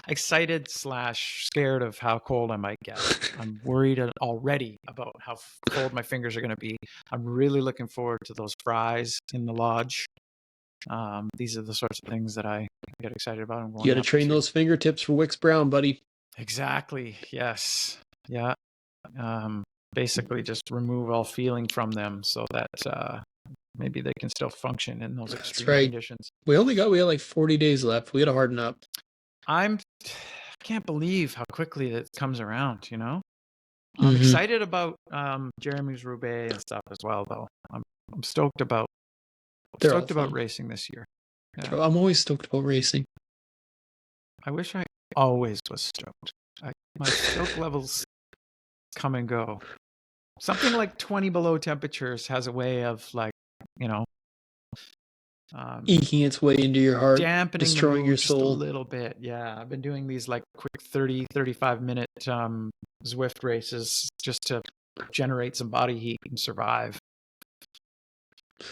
Speaker 1: excited slash scared of how cold I might get. I'm worried already about how cold my fingers are going to be. I'm really looking forward to those fries in the lodge. These are the sorts of things that I get excited about. I'm
Speaker 2: you
Speaker 1: going
Speaker 2: got to
Speaker 1: up
Speaker 2: train
Speaker 1: to.
Speaker 2: those fingertips for Wix Brown, buddy.
Speaker 1: Exactly. Yes. Yeah. Basically, just remove all feeling from them so that maybe they can still function in those
Speaker 2: That's
Speaker 1: extreme
Speaker 2: right.
Speaker 1: conditions.
Speaker 2: We had like 40 days left. We got to harden up.
Speaker 1: I can't believe how quickly it comes around. You know. I'm excited about Jeremy's Roubaix and stuff as well, though. I'm stoked about racing this year. Yeah.
Speaker 2: I'm always stoked about racing.
Speaker 1: I wish I always was stoked. My stoke levels come and go. Something like 20 below temperatures has a way of like, you know,
Speaker 2: eking its way into your heart,
Speaker 1: dampening
Speaker 2: destroying your soul
Speaker 1: just a little bit. Yeah, I've been doing these like quick 35 minute Zwift races just to generate some body heat and survive.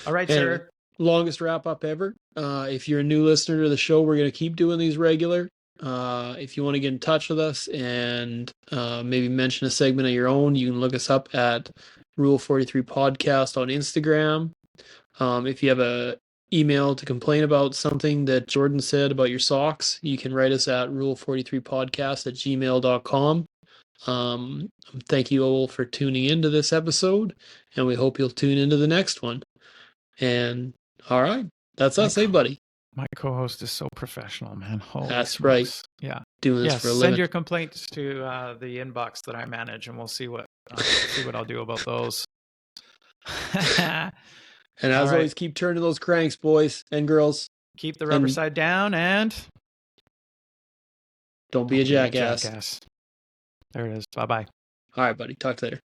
Speaker 1: All right,
Speaker 2: anyway,
Speaker 1: sir.
Speaker 2: Longest wrap up ever. If you're a new listener to the show, we're going to keep doing these regular. If you want to get in touch with us and maybe mention a segment of your own, you can look us up at Rule 43 Podcast on Instagram. If you have a email to complain about something that Jordan said about your socks, you can write us at rule43podcast@gmail.com. Thank you all for tuning into this episode, and we hope you'll tune into the next one. And all right, that's us, hey buddy.
Speaker 1: My co-host is so professional, man. Holy
Speaker 2: That's
Speaker 1: smokes.
Speaker 2: right.
Speaker 1: Yeah.
Speaker 2: Doing this for a living.
Speaker 1: Send your complaints to the inbox that I manage, and we'll see what I'll do about those.
Speaker 2: And as always, keep turning those cranks, boys and girls.
Speaker 1: Keep the rubber side down and
Speaker 2: don't be a jackass.
Speaker 1: There it is. Bye-bye.
Speaker 2: All right, buddy. Talk to you later.